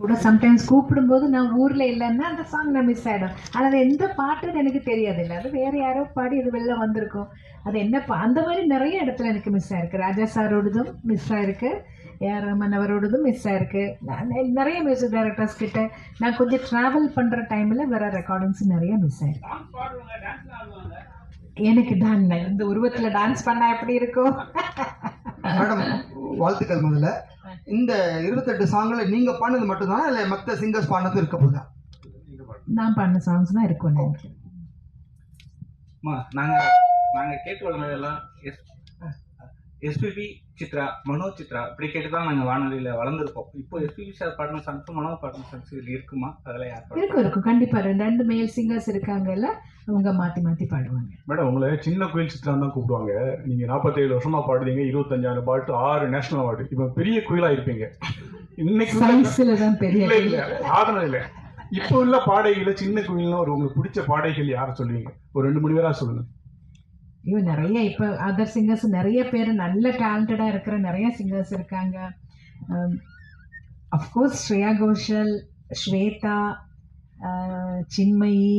கூட சம்டைம்ஸ் கூப்பிடும்போது நான் ஊரில் இல்லைன்னா அந்த சாங் நான் மிஸ் ஆகிடும். ஆனால் அது எந்த பாட்டுன்னு எனக்கு தெரியாதில்ல, அது வேறு யாரோ பாடி அது வெளில வந்திருக்கும். அது என்ன அந்த மாதிரி நிறைய இடத்துல எனக்கு மிஸ் ஆகிருக்கு. ராஜா சாரோடதும் மிஸ் ஆகிருக்கு, ஏஆர் ரஹ்மான் அவரோடதும் மிஸ் ஆகிருக்கு. நான் நிறைய மியூசிக் டைரக்டர்ஸ் கிட்ட நான் கொஞ்சம் ட்ராவல் பண்ணுற டைமில் வேறு ரெக்கார்டிங்ஸ் நிறைய மிஸ் ஆகிருக்கு. எனக்கு இந்த உருவத்தில் டான்ஸ் பண்ணால் எப்படி இருக்கும்? மேடம் வாழ்த்துக்கள். முதல்ல இந்த 28 சாங்ல நீங்க பாடினது மட்டும்தானா இல்லை மற்ற சிங்கர்ஸ் பாடினது இருக்க போதா? நான் பாடின சாங்ஸ் தான் இருக்கும். நாங்க கேட்டு வளர்ந்ததெல்லாம் எஸ்பிபி சித்ரா, மனோஜ் சித்ரா இப்படி கேட்டு தான் நாங்கள் வானொலியில் வளர்ந்துருக்கோம். இப்போ எஸ்பிபி சார் பாடின சாங்ஸ், மனோ பாடின சாங்ஸ் இதில் இருக்குமா? அதெல்லாம் யார் இருக்கும் கண்டிப்பாக. ரெண்டு மேல் சிங்கர்ஸ் இருக்காங்கல்ல, அவங்க மாற்றி மாற்றி பாடுவாங்க. மேடம், உங்களை சின்ன குயில் சித்ரா தான் கூப்பிடுவாங்க. நீங்கள் 47 வருஷமாக பாடுறீங்க, 25 பாட்டு, 6 நேஷனல் அவார்டு. இப்போ பெரிய குயிலாக இருப்பீங்க. இன்னைக்கு தான் பெரிய இல்லை ஆதரவு இல்லை. இப்போ உள்ள பாடகைகளை சின்ன குயில்னா உங்களுக்கு பிடிச்ச பாடகைகள் யாரை சொல்லுவீங்க? ஒரு 2-3 பேராக சொல்லுங்கள். ஐயோ, நிறைய இப்போ அதர் சிங்கர்ஸ் நிறைய பேர் நல்ல டேலண்டடாக இருக்கிற நிறைய சிங்கர்ஸ் இருக்காங்க. அஃப்கோர்ஸ் ஸ்ரேயா கோஷல், ஸ்வேதா, சின்மயி,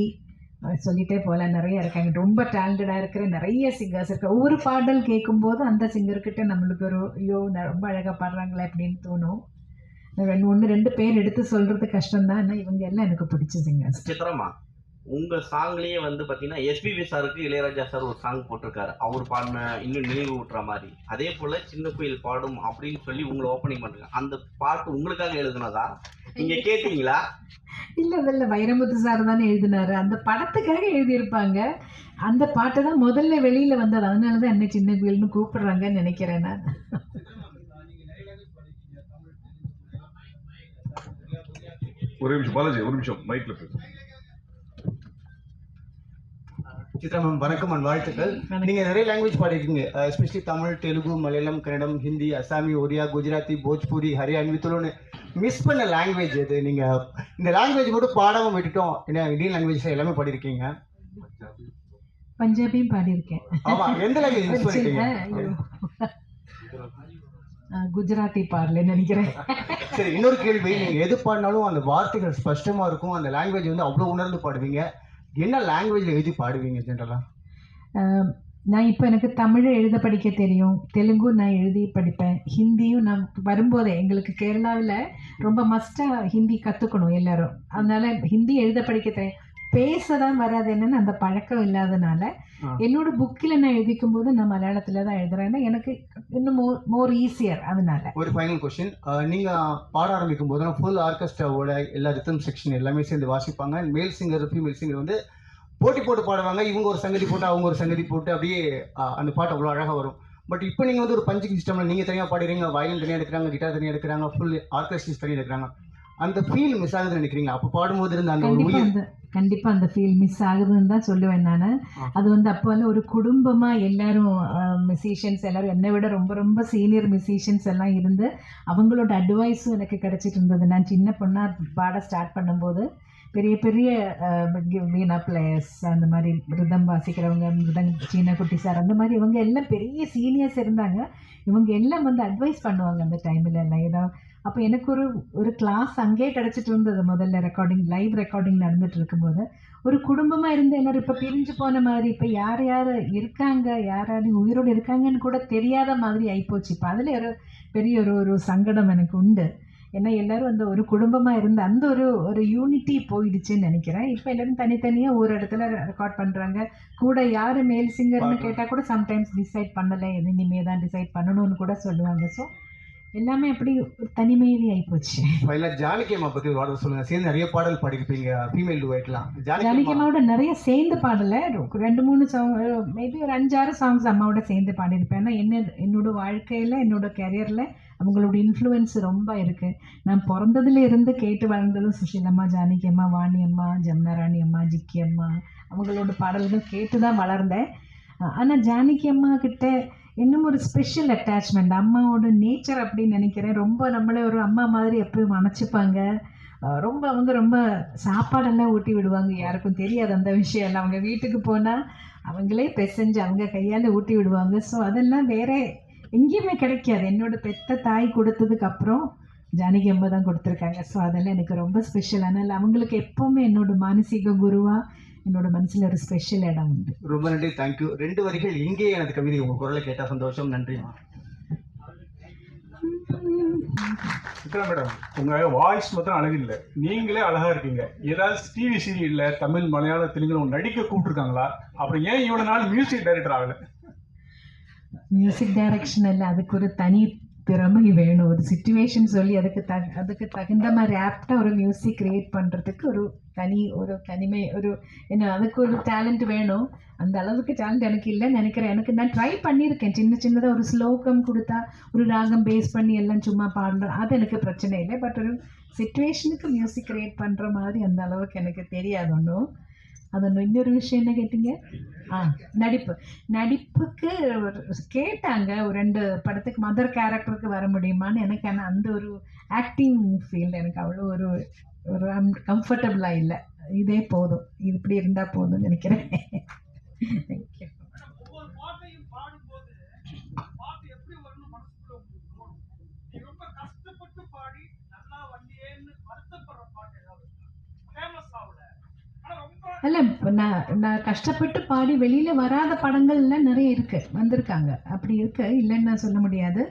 சொல்லிட்டே போல நிறைய இருக்காங்க. ரொம்ப டேலண்டடாக இருக்கிற நிறைய சிங்கர்ஸ் இருக்கு. ஒவ்வொரு பாடல் கேட்கும்போது அந்த சிங்கர்கிட்ட நம்மளுக்கு ஒரு ஐயோ ரொம்ப அழகாக பாடுறாங்களே அப்படின்னு தோணும். 1-2 பேர் எடுத்து சொல்றது கஷ்டம்தான். ஆனால் இவங்க எல்லாம் எனக்கு பிடிச்ச சிங்கர்ஸ். சித்ரமா, உங்க சாங்லயே வந்து பாத்தீங்கன்னா எஸ்பிபி சாருக்கு இளையராஜா சார் ஒரு சாங் போட்டிருக்காரு, அவர் பாடின இன்னும் நினைவு ஊட்டுற மாதிரி. அதே போல சின்ன குயில் பாடும் அப்படின்னு சொல்லி உங்களை ஓப்பனிங் பண்றாங்க. அந்த பாட்டு உங்களுக்காக எழுதுனதா? நீங்க கேட்டீங்களா? இல்ல வைரமுத்து சார் தானே எழுதினாரு. அந்த படத்துக்காக எழுதியிருப்பாங்க. அந்த பாட்டு தான் முதல்ல வெளியில வந்தது. அதனாலதான் என்ன சின்ன குயில்னு கூப்பிடுறாங்கன்னு நினைக்கிறேன் நான். ஒரு நிமிஷம் பாலாஜி, ஒரு நிமிஷம் மைக்ல பேசு. சித்ரா மேம் வணக்கம் அண்ட் வாழ்த்துக்கள். நீங்கள் நிறைய லாங்குவேஜ் பாடிருக்கீங்க, எஸ்பெஷலி தமிழ், தெலுங்கு, மலையாளம், கன்னடம், ஹிந்தி, அசாமி, ஒரியா, குஜராத்தி, போஜ்பூரி, ஹரியானவி, துளுன்னு மிஸ் பண்ண லாங்குவேஜ் எது? நீங்கள் இந்த லாங்குவேஜ் மட்டும் பாடாமல் விட்டுட்டோம், ஏன்னா இந்தியன் லாங்குவேஜ் எல்லாமே பாடிருக்கீங்க. பஞ்சாபியும் பாடியிருக்கேன். ஆமாம், எந்த லாங்குவேஜ் மிஸ் பண்ணிட்டீங்க? குஜராத்தி பாடலன்னு நினைக்கிறேன். சரி, இன்னொரு கேள்வி. நீங்கள் எது பாடினாலும் அந்த வார்த்தைகள் ஸ்பஷ்டமாக இருக்கும், அந்த லாங்குவேஜ் வந்து அவ்வளோ உணர்ந்து பாடுவீங்க. என்ன லாங்குவேஜில் எழுதி பாடுவீங்க ஜென்ரலாக? நான் இப்போ எனக்கு தமிழ் எழுத படிக்க தெரியும், தெலுங்கு நான் எழுதி படிப்பேன், ஹிந்தியும் நான் வரும்போதே எங்களுக்கு கேரளாவில் ரொம்ப மஸ்ட்டாக ஹிந்தி கற்றுக்கணும் எல்லாரும். அதனால ஹிந்தி எழுத படிக்க தெரியும், பேச தான் வராது. என்னன்னு அந்த பழக்கம் இல்லாதனால என்னோட புக்கில் நான் எழுதிக்கும் போது நான் மலையாளத்தில் தான் எழுதுறேன்னா எனக்கு இன்னும் மோர் ஈஸியர். அதனால ஒரு ஃபைனல் கொஸ்டின். நீங்கள் பாட ஆரம்பிக்கும் போது ஃபுல் ஆர்கெஸ்ட்ராவோட எல்லா ரிதம் செக்ஷன் எல்லாமே சேர்ந்து வாசிப்பாங்க. மேல் சிங்கர், ஃபீமேல் சிங்கர் வந்து போட்டி போட்டு பாடுவாங்க. இவங்க ஒரு சங்கதி போட்டு அவங்க ஒரு சங்கதி போட்டு அப்படியே அந்த பாட்டு அவ்வளோ அழகாக வரும். பட் இப்போ நீங்கள் வந்து ஒரு பஞ்சிங் சிஸ்டமில் நீங்கள் தனியாக பாடுறீங்க, வயலின் தனியாக எடுக்கிறாங்க, கிட்டார் தனியாக எடுக்கிறாங்க, ஃபுல் ஆர்கெஸ்ட்ராஸ் தனியாக எடுக்கிறாங்க. அந்த ஃபீல் மிஸ் ஆகுதுன்னு நினைக்கிறீங்களா? அப்போ பாடும்போது இருந்த அந்த கண்டிப்பாக அந்த ஃபீல் மிஸ் ஆகுதுன்னு தான் சொல்லுவேன் நான். அது வந்து அப்போல்லாம் ஒரு குடும்பமாக எல்லாரும் மியூசிஷியன்ஸ் எல்லாரும் என்னை விட ரொம்ப ரொம்ப சீனியர் மியூசிஷியன்ஸ் எல்லாம் இருந்து அவங்களோட அட்வைஸும் எனக்கு கிடச்சிட்டு இருந்தது. நான் சின்ன பொண்ணாக பாட ஸ்டார்ட் பண்ணும்போது பெரிய பெரிய வீணா பிளேயர்ஸ், அந்த மாதிரி ரிதம் வாசிக்கிறவங்க, சீனா குட்டி சார், அந்த மாதிரி இவங்க எல்லாம் பெரிய சீனியர்ஸ் இருந்தாங்க. இவங்க எல்லாம் வந்து அட்வைஸ் பண்ணுவாங்க அந்த டைமில் எல்லாம் ஏதாவது. அப்போ எனக்கு ஒரு கிளாஸ் அங்கேயே கிடச்சிட்டு இருந்தது. முதல்ல ரெக்கார்டிங், லைவ் ரெக்கார்டிங் நடந்துட்டு இருக்கும்போது ஒரு குடும்பமாக இருந்து எல்லாரும் இப்போ பிரிஞ்சு போன மாதிரி, இப்போ யார் யார் இருக்காங்க, யாராரும் உயிரோடு இருக்காங்கன்னு கூட தெரியாத மாதிரி ஆகிப்போச்சு. இப்போ அதில் ஒரு பெரிய ஒரு சங்கடம் எனக்கு உண்டு. ஏன்னா எல்லாரும் அந்த ஒரு குடும்பமாக இருந்த அந்த ஒரு யூனிட்டி போயிடுச்சுன்னு நினைக்கிறேன். இப்போ எல்லாரும் தனித்தனியாக ஒரு இடத்துல ரெக்கார்ட் பண்ணுறாங்க. கூட யார் மேல் சிங்கர்னு கேட்டால் கூட சம்டைம்ஸ் டிசைட் பண்ணலை, எது இனிமே தான் டிசைட் பண்ணணும்னு கூட சொல்லுவாங்க. ஸோ எல்லாமே அப்படி தனிமையிலே ஆகிப்போச்சு. ஜானகி அம்மா பற்றி ஒரு சொல்லுங்கள். சேர்ந்து நிறைய பாடல் பாடிருப்பீங்க, ஃபீமேல் டுவைட்லாம். ஜானகி அம்மாவோட நிறைய சேர்ந்து பாடலை, 2-3 சாங், மேபி ஒரு 5-6 சாங்ஸ் அம்மாவோட சேர்ந்து பாடியிருப்பேன். ஏன்னா என்னோட வாழ்க்கையில், என்னோட கரியரில் அவங்களோட இன்ஃப்ளூயன்ஸ் ரொம்ப இருக்குது. நான் பிறந்ததுல இருந்து கேட்டு வளர்ந்ததும் சுஷீலம்மா, ஜானகி அம்மா, வாணி அம்மா, ஜமுனா ராணி அம்மா, ஜிக்கி அம்மா, அவங்களோட பாடல்கள் கேட்டு தான் வளர்ந்தேன். ஆனால் ஜானகி அம்மா கிட்ட இன்னும் ஒரு ஸ்பெஷல் அட்டாச்மெண்ட், அம்மாவோட நேச்சர் அப்படின்னு நினைக்கிறேன். ரொம்ப நம்மளே ஒரு அம்மா மாதிரி எப்பயும் அணைச்சிப்பாங்க. ரொம்ப அவங்க ரொம்ப சாப்பாடெல்லாம் ஊட்டி விடுவாங்க. யாருக்கும் தெரியாது அந்த விஷயம் எல்லாம். அவங்க வீட்டுக்கு போனால் அவங்களே பிசைஞ்சு அவங்க கையால் ஊட்டி விடுவாங்க. ஸோ அதெல்லாம் வேற எங்கேயுமே கிடைக்காது. என்னோட பெத்த தாய் கொடுத்ததுக்கு அப்புறம் ஜானகி அம்மா தான் கொடுத்துருக்காங்க. ஸோ அதெல்லாம் எனக்கு ரொம்ப ஸ்பெஷல். அதனால் அவங்களுக்கு எப்போவுமே என்னோட மானசீக குருவாக என்னோட மனசில் ஒரு ஸ்பெஷல் இடம் உண்டு. ரொம்ப நன்றி, தேங்க்யூ. 2 வரிகள் இங்கே எனது கவிதை உங்கள் குரலை கேட்டால் சந்தோஷம். நன்றிமா. சித்ரா மேடம், உங்க வாய்ஸ் மட்டும் அழகு இல்லை, நீங்களே அழகா இருக்கீங்க. ஏதாவது டிவி சீரியல்ல தமிழ், மலையாளம், தெலுங்கு நடிக்க கூப்பிட்டுருக்காங்களா? அப்புறம் ஏன் இவ்வளவு நாள் மியூசிக் டைரக்டர் ஆகல? மியூசிக் டைரக்ஷன் இல்லை, அதுக்கு ஒரு தனி திறமை வேணும். ஒரு சுச்சுவேஷன் சொல்லி அதுக்கு தகுந்த மாதிரி ஆப்டாக ஒரு மியூசிக் க்ரியேட் பண்ணுறதுக்கு ஒரு தனிமை, என்ன அதுக்கு ஒரு டேலண்ட் வேணும். அந்த அளவுக்கு டேலண்ட் எனக்கு இல்லைன்னு நினைக்கிறேன். நான் ட்ரை பண்ணியிருக்கேன். சின்னதாக ஒரு ஸ்லோகம் கொடுத்தா ஒரு ராகம் பேஸ் பண்ணி எல்லாம் சும்மா பாடுறேன், அது எனக்கு பிரச்சனை இல்லை. பட் ஒரு சிச்சுவேஷனுக்கு மியூசிக் க்ரியேட் பண்ணுற மாதிரி அந்த அளவுக்கு எனக்கு தெரியாது ஒன்றும். அது இன்னொரு விஷயம் என்ன கேட்டீங்க? நடிப்புக்கு கேட்டாங்க, ஒரு 2 படத்துக்கு மதர் கேரக்டருக்கு வர முடியுமான்னு. எனக்கு ஆனால் அந்த ஒரு ஆக்டிங் ஃபீல்டு எனக்கு அவ்வளோ ஒரு கம்ஃபர்டபுளாக இல்லை. இதே போதும், இது இப்படி இருந்தால் போதும்னு நினைக்கிறேன். தேங்க்யூ. இல்லை, நான் கஷ்டப்பட்டு பாடி வெளியில் வராத படங்கள்லாம் நிறைய வந்திருக்காங்க. அப்படி இல்லைன்னு நான் சொல்ல முடியாது.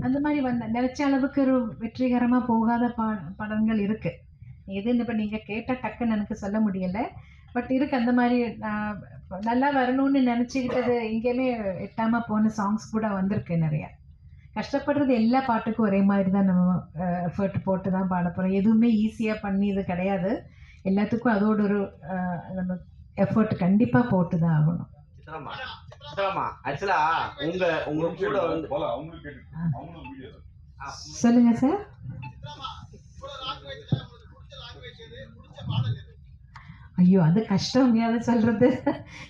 அந்த மாதிரி நினச்ச அளவுக்கு ஒரு வெற்றிகரமாக போகாத படங்கள் இருக்குது. எதுன்னு இப்போ நீங்கள் கேட்ட டக்குன்னு எனக்கு சொல்ல முடியலை. பட் அந்த மாதிரி நல்லா வரணும்னு நினச்சிக்கிட்டது எங்கேயுமே எட்டாமல் போன சாங்ஸ் கூட வந்திருக்கு நிறையா. கஷ்டப்படுறது எல்லா பாட்டுக்கும் ஒரே மாதிரி தான் நம்ம எஃபர்ட் போட்டு தான் பாட போகிறோம். எதுவுமே ஈஸியாக பண்ணி இது கிடையாது. எல்லாத்துக்கும் அதோட ஒரு நம்ம எஃபர்ட் கண்டிப்பாக போட்டு தான் ஆகணும். சொல்லுங்க சார். ஐயோ, அது கஷ்டம் அதை சொல்கிறது.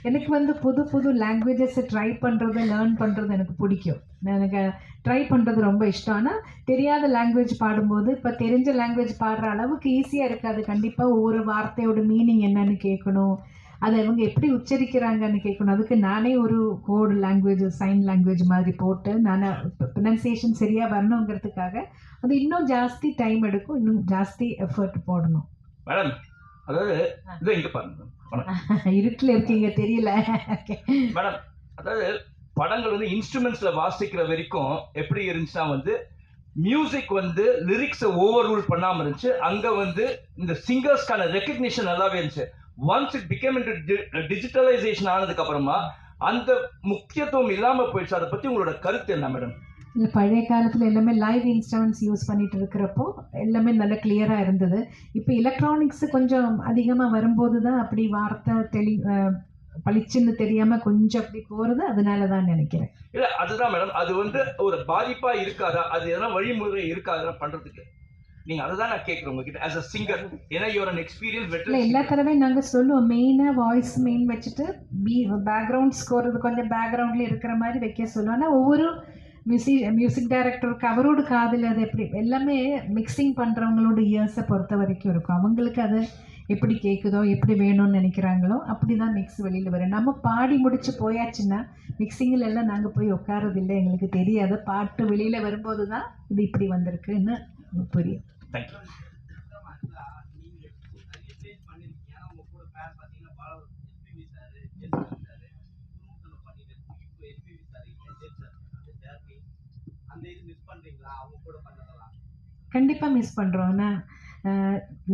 எனக்கு புது லாங்குவேஜஸை ட்ரை பண்ணுறது, லேர்ன் பண்ணுறது எனக்கு பிடிக்கும். எனக்கு ட்ரை பண்ணுறது ரொம்ப இஷ்டம். ஆனால் தெரியாத லாங்குவேஜ் பாடும்போது இப்போ தெரிஞ்ச லாங்குவேஜ் பாடுற அளவுக்கு ஈஸியாக இருக்காது. கண்டிப்பாக ஒவ்வொரு வார்த்தையோட மீனிங் என்னன்னு கேட்கணும், அதை இவங்க எப்படி உச்சரிக்கிறாங்கன்னு கேட்கணும். அதுக்கு நானே ஒரு கோடு லாங்குவேஜ், சைன் லாங்குவேஜ் மாதிரி போட்டு நான் ப்ரொனன்சியேஷன் சரியாக வரணுங்கிறதுக்காக அது இன்னும் ஜாஸ்தி டைம் எடுக்கும், இன்னும் ஜாஸ்தி எஃபர்ட் போடணும். மேடம், அதாவது இது இங்க பாருங்க, இருட்டில் இருக்கீங்க தெரியல மேடம். அதாவது படங்கள் இன்ஸ்ட்ருமெண்ட்ஸ்ல வாசிக்கிற வரைக்கும் எப்படி இருந்துச்சுன்னா மியூசிக் லிரிக்ஸை ஓவர் ரூல் பண்ணாம இருந்துச்சு. அங்க இந்த சிங்கர்ஸ்க்கான ரெக்கக்னிஷன் நல்லாவே இருந்துச்சு. Once it became into digitalisation ஆனதுக்கு அப்புறமா அந்த முக்கியத்துவம் இல்லாம போயிடுச்சு. அதை பத்தி உங்களோட கருத்து என்ன மேடம்? இல்லை, பழைய காலத்தில் எல்லாமே லைவ் இன்ஸ்ட்ருமெண்ட்ஸ் யூஸ் பண்ணிட்டு இருக்கிறப்போ எல்லாமே நல்ல கிளியராக இருந்தது. இப்போ எலக்ட்ரானிக்ஸ் கொஞ்சம் அதிகமாக வரும்போது தான் அப்படி வார்த்தை பளிச்சுன்னு தெரியாமல் கொஞ்சம் அப்படி போகிறது. அதனால தான் நினைக்கிறேன். இல்லை, அதுதான் மேடம். அது ஒரு பாதிப்பா இருக்காதா? அது எதனா வழிமுறை இருக்காதா பண்றதுக்கு? நீங்க அதுதான் நான் கேட்குறேன் உங்ககிட்ட as a singer. ஏன்னா யூஆர் an experienced veteran. இல்லை, எல்லா தடவையும் நாங்கள் சொல்லுவோம், மெயினாக வாய்ஸ் மெயின் வச்சுட்டு பேக்ரவுண்ட் ஸ்கோர் இது கொஞ்சம் பேக்ரவுண்டில் இருக்கிற மாதிரி வைக்க சொல்லுவோம். ஆனால் ஒவ்வொரு மியூசிக் டைரக்டருக்கு அவரோட காதில் அது எப்படி எல்லாமே மிக்சிங் பண்ணுறவங்களோட இயர்ஸை பொறுத்த வரைக்கும் இருக்கும். அவங்களுக்கு அது எப்படி கேட்குதோ, எப்படி வேணும்னு நினைக்கிறாங்களோ அப்படி தான் மிக்ஸ் வெளியில் வரும். நம்ம பாடி முடிச்சு போயாச்சுன்னா மிக்சிங்கில் எல்லாம் நாங்கள் போய் உட்காரதில்லை, எங்களுக்கு தெரியாது. பாட்டு வெளியில் வரும்போது தான் இது இப்படி வந்திருக்குன்னு புரியும். தேங்க்யூ. கண்டிப்பாக மிஸ் பண்ணுறோம்.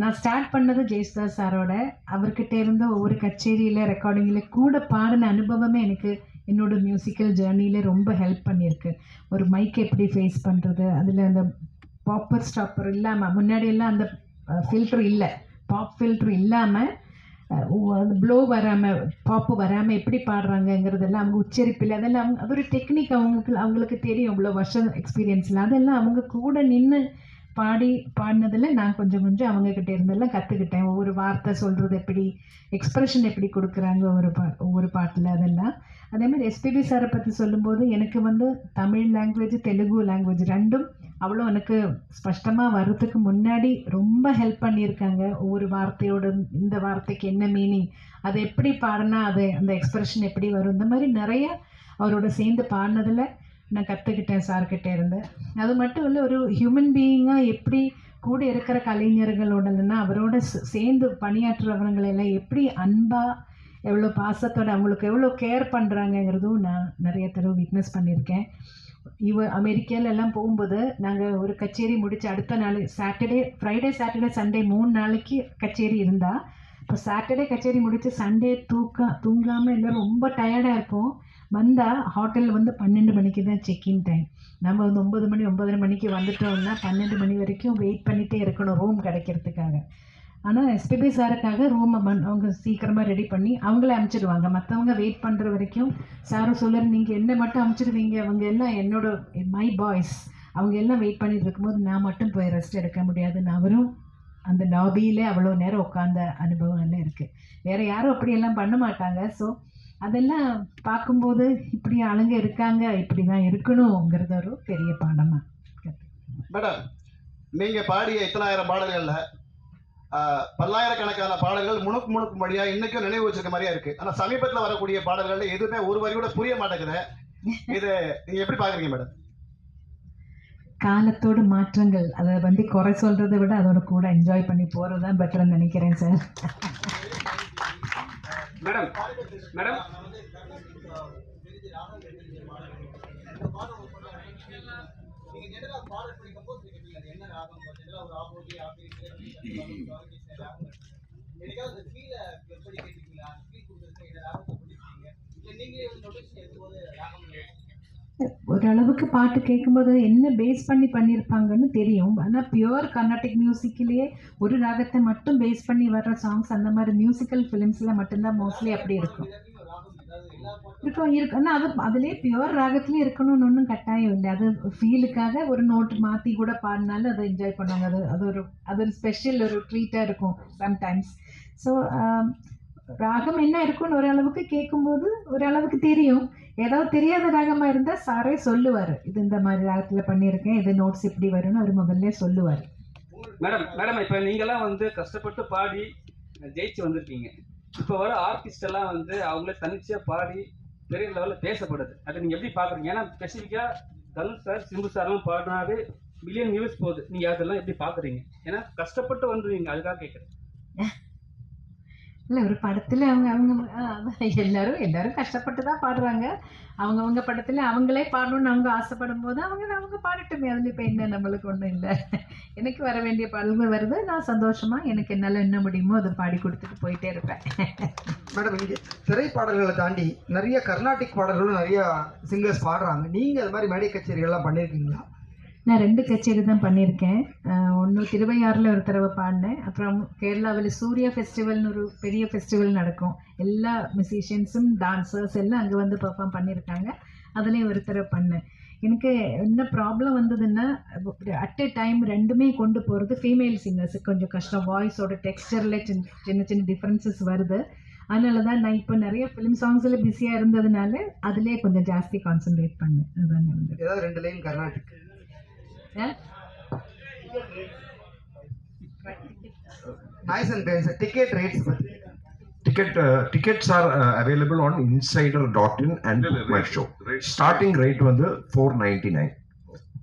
நான் ஸ்டார்ட் பண்ணது ஜெயசுதாஸ் சாரோட. அவர்கிட்ட இருந்த ஒவ்வொரு கச்சேரியில் ரெக்கார்டிங்கில் கூட பாடின அனுபவமே எனக்கு என்னோட மியூசிக்கல் ஜேர்னியில் ரொம்ப ஹெல்ப் பண்ணியிருக்கு. ஒரு மைக் எப்படி ஃபேஸ் பண்ணுறது, அதில் அந்த பாப்பர் ஸ்டாப்பர் இல்லாமல், முன்னாடியெல்லாம் அந்த ஃபில்ட்ரு இல்லை, பாப் ஃபில்ட்ரு இல்லாமல் அந்த ப்ளோ வராமல், பாப்பு வராமல் எப்படி பாடுறாங்கங்கிறதெல்லாம் அவங்க உச்சரிப்பில் அதெல்லாம் அது ஒரு டெக்னிக். அவங்களுக்கு தெரியும், இவ்வளோ வருஷம் எக்ஸ்பீரியன்ஸில் அதெல்லாம் அவங்க கூட நின்று பாடினதில் நான் கொஞ்சம் அவங்கக்கிட்ட இருந்தெல்லாம் கற்றுக்கிட்டேன். ஒவ்வொரு வார்த்தை சொல்கிறது எப்படி, எக்ஸ்ப்ரெஷன் எப்படி கொடுக்குறாங்க ஒவ்வொரு பாட்டில், அதெல்லாம். அதேமாதிரி எஸ்பிபி சாரை பற்றி சொல்லும்போது எனக்கு தமிழ் லாங்குவேஜ், தெலுங்கு லாங்குவேஜ் ரெண்டும் அவ்வளோ எனக்கு ஸ்பஷ்டமாக வர்றதுக்கு முன்னாடி ரொம்ப ஹெல்ப் பண்ணியிருக்காங்க. ஒவ்வொரு வார்த்தையோட இந்த வார்த்தைக்கு என்ன மீனிங், அதை எப்படி பாடினா அது அந்த எக்ஸ்ப்ரெஷன் எப்படி வரும், இந்த மாதிரி நிறைய அவரோட சேர்ந்து பாடினதில் நான் கற்றுக்கிட்டேன் சார்கிட்ட இருந்து. அது மட்டும் இல்லை, ஒரு ஹியூமன் பீயிங்காக எப்படி கூட இருக்கிற கலைஞர்களோடனா அவரோட சேர்ந்து பணியாற்றுறவங்களெல்லாம் எப்படி அன்பாக எவ்வளோ பாசத்தோட அவங்களுக்கு எவ்வளோ கேர் பண்ணுறாங்கங்கிறதும் நான் நிறைய தடவை விட்னஸ் பண்ணியிருக்கேன். அமெரிக்காலெல்லாம் போகும்போது நாங்கள் ஒரு கச்சேரி முடித்து அடுத்த நாள் ஃப்ரைடே சாட்டர்டே சண்டே 3 நாளைக்கு கச்சேரி இருந்தால், இப்போ சாட்டர்டே கச்சேரி முடித்து சண்டே தூங்காமல் எல்லோரும் ரொம்ப டயர்டாக இருப்போம். வந்தால் ஹோட்டலில் வந்து 12 மணிக்கு தான் செக்இன் டைம். நம்ம வந்து 9 மணி 9:30 மணிக்கு வந்துட்டோம்னா 12 மணி வரைக்கும் வெயிட் பண்ணிகிட்டே இருக்கணும் ரூம் கிடைக்கிறதுக்காக. ஆனால் எஸ்பிபி சாருக்காக ரூமை அவங்க சீக்கிரமாக ரெடி பண்ணி அவங்களே அனுப்பிச்சிடுவாங்க. மற்றவங்க வெயிட் பண்ணுற வரைக்கும் சாரும் சொல்லுற, நீங்கள் என்ன மட்டும் அனுப்பிச்சிடுவீங்க, அவங்க எல்லாம் மை பாய்ஸ் அவங்க எல்லாம் வெயிட் பண்ணிட்டு இருக்கும்போது நான் மட்டும் போய் ரெஸ்ட் எடுக்க முடியாதுன்னு அவரும் அந்த லாபியிலே அவ்வளோ நேரம் உட்காந்த அனுபவம் எல்லாம் இருக்குது. வேறு யாரும் அப்படியெல்லாம் பண்ண மாட்டாங்க. ஸோ அதெல்லாம் பார்க்கும்போது இப்படி ஆளுங்க இருக்காங்க, இப்படி தான் இருக்கணுங்கிறது ஒரு பெரிய பாடமாக. மேடம், நீங்கள் பாடிய இத்தனாயிரம் பாடல்களில் பல்லாயிரக்கணக்கான பாடல்கள் முணுக்கு வழியாக இன்னைக்கும் நினைவு வச்சிருக்க மாதிரியா இருக்கு. ஆனால் சமீபத்தில் வரக்கூடிய பாடல்கள் எதுவுமே ஒரு வரி கூட புரிய மாட்டேங்குது. இதை நீங்கள் எப்படி பார்க்குறீங்க மேடம்? காலத்தோடு மாற்றங்கள், அதை வந்து குறை சொல்கிறத விட அதோட கூட என்ஜாய் பண்ணி போகிறது தான் பெட்டர்னு நினைக்கிறேன் சார். மேடம் மேடம் ஓரளவுக்கு பாட்டு கேட்கும்போது என்ன பேஸ் பண்ணியிருப்பாங்கன்னு தெரியும். ஆனால் பியூர் கர்நாடிக் மியூசிக்லேயே ஒரு ராகத்தை மட்டும் பேஸ் பண்ணி வர்ற சாங்ஸ் அந்த மாதிரி மியூசிக்கல் ஃபிலிம்ஸில் மட்டும்தான் மோஸ்ட்லி அப்படி இருக்கும். ஆனால் அதுலேயே பியூர் ராகத்துலேயே இருக்கணும்னு ஒன்றும் கட்டாயம் இல்லை. அது ஃபீலுக்காக ஒரு நோட்டு மாற்றி கூட பாடினாலும் அதை என்ஜாய் பண்ணுவாங்க. அது ஒரு ஸ்பெஷல் ஒரு ட்ரீட்டாக இருக்கும் சம்டைம்ஸ். ஸோ ராகம் என்ன இருக்குன்னு ஓரளவுக்கு கேட்கும்போது ஓரளவுக்கு தெரியும். ஏதாவது தெரியாத ராகமாக இருந்தால் சாரே சொல்லுவார், இது இந்த மாதிரி ராகத்தில் பண்ணியிருக்கேன், இது நோட்ஸ் இப்படி வரும்னு அவர் முதல்ல சொல்லுவார். மேடம் இப்போ நீங்கள்லாம் வந்து கஷ்டப்பட்டு பாடி ஜெயிச்சு வந்திருக்கீங்க. இப்போ வர ஆர்டிஸ்ட் எல்லாம் வந்து அவங்களே தனிச்சையாக பாடி பெரிய லெவலில் பேசப்படுது. அதை நீங்கள் எப்படி பார்க்குறீங்க? ஏன்னா ஸ்பெசிஃபிக்காக தனுஷ் சார், சிம்பு சார்லாம் பாடினாவே மில்லியன் வியூஸ் போகுது. நீங்கள் அதெல்லாம் எப்படி பார்க்குறீங்க? ஏன்னா கஷ்டப்பட்டு வந்துருவீங்க, அதுக்காக கேட்குறேன். இல்லை, ஒரு படத்தில் அவங்க எல்லாரும் கஷ்டப்பட்டு தான் பாடுறாங்க. அவங்கவுங்க படத்தில் அவங்களே பாடணும்னு அவங்க ஆசைப்படும் போது அவங்க பாடட்டுமே. அதில் இப்போ என்ன, நம்மளுக்கு ஒன்றும் இல்லை. எனக்கு வர வேண்டிய பாடல்கள் வருது, நான் சந்தோஷமாக எனக்கு என்னால் என்ன முடியுமோ அதை பாடி கொடுத்துட்டு போயிட்டே இருப்பேன். மேடம், இங்கே திரைப்பாடல்களை தாண்டி நிறைய கர்நாடிக் பாடல்களும் நிறைய சிங்கர்ஸ் பாடுறாங்க. நீங்கள் அது மாதிரி மேடை கச்சேரிகள்லாம் பண்ணியிருக்கீங்களா? நான் 2 கச்சேரி தான் பண்ணியிருக்கேன். ஒன்று திருவையாறில் ஒரு தடவை பாடினேன். அப்புறம் கேரளாவில் சூர்யா ஃபெஸ்டிவல்னு ஒரு பெரிய ஃபெஸ்டிவல் நடக்கும். எல்லா மியூசிஷியன்ஸும் டான்சர்ஸ் எல்லாம் அங்கே வந்து பெர்ஃபார்ம் பண்ணியிருக்காங்க. அதுலேயும் ஒரு தடவை பண்ணேன். எனக்கு என்ன ப்ராப்ளம் வந்ததுன்னா, அட் எ டைம் ரெண்டுமே கொண்டு போகிறது ஃபீமேல் சிங்கர்ஸுக்கு கொஞ்சம் கஷ்டம். வாய்ஸோட டெக்ஸ்டரில் சின்ன டிஃப்ரென்சஸ் வருது. அதனால தான் நான் இப்போ நிறைய ஃபிலிம் சாங்ஸில் பிஸியாக இருந்ததுனால அதிலே கொஞ்சம் ஜாஸ்தி கான்சன்ட்ரேட் பண்ணேன். அதுதான் வந்து ஏதாவது 2 line Carnatic. Nice and nice. Ticket rates. Tickets are available on insider.in and Book My Show. Starting rate வந்து 499,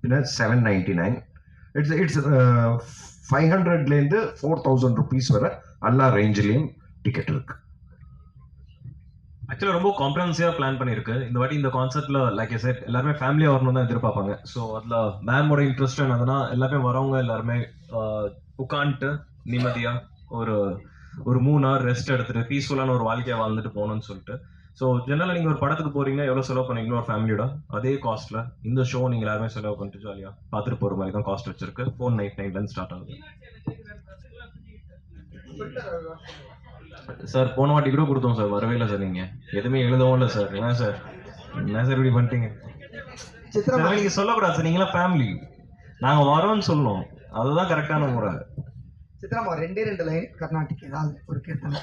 பின்ன 799. It's 500ல இருந்து 4000 rupees வரை எல்லா ரேஞ்சிலையும் டிக்கெட் இருக்கு. ஆக்சுவலாக ரொம்ப காம்ப்ரஹென்சிவாக பிளான் பண்ணியிருக்கு. இந்த வாட்டி இந்த கான்செப்ட்ல லைக் செட் எல்லாருமே ஃபேமிலியாக வரணும் தான் எதிர்பார்ப்பாங்க. ஸோ அதில் மேமோட இன்ட்ரெஸ்ட் என்னதுன்னா, எல்லாருமே வரவங்க எல்லாருமே உட்காந்துட்டு நிம்மதியாக ஒரு 3 hour ரெஸ்ட் எடுத்துட்டு பீஸ்ஃபுல்லான ஒரு வாழ்க்கையை வாழ்ந்துட்டு போகணும்னு சொல்லிட்டு. ஸோ ஜெனரலாக நீங்கள் ஒரு படத்துக்கு போறீங்கன்னா எவ்வளோ செலவு பண்ணீங்களோ ஒரு ஃபேமிலியோட அதே காஸ்ட்ல இந்த ஷோ நீங்கள் எல்லாருமே செலவு பண்ணிட்டு ஜாலியாக பார்த்துட்டு போகிற மாதிரி தான் காஸ்ட் வச்சிருக்கு. 499 ஸ்டார்ட் ஆகுது. சார் போன வாட்டி கூட கொடுத்தோம் சார், வரவே இல்லை சார். நீங்கள் எதுவுமே எழுதவும் இல்லை சார். என்ன சார் இப்படி பண்ணிட்டீங்க? நீங்கள் சொல்லக்கூடாது சார், நீங்களாம் ஃபேமிலி, நாங்கள் வரோம்னு சொல்லணும். அதுதான் கரெக்டான முறை. சித்ராமா 2 லைன் கர்நாடிக் ஏதாவது ஒரு கீர்த்தனை.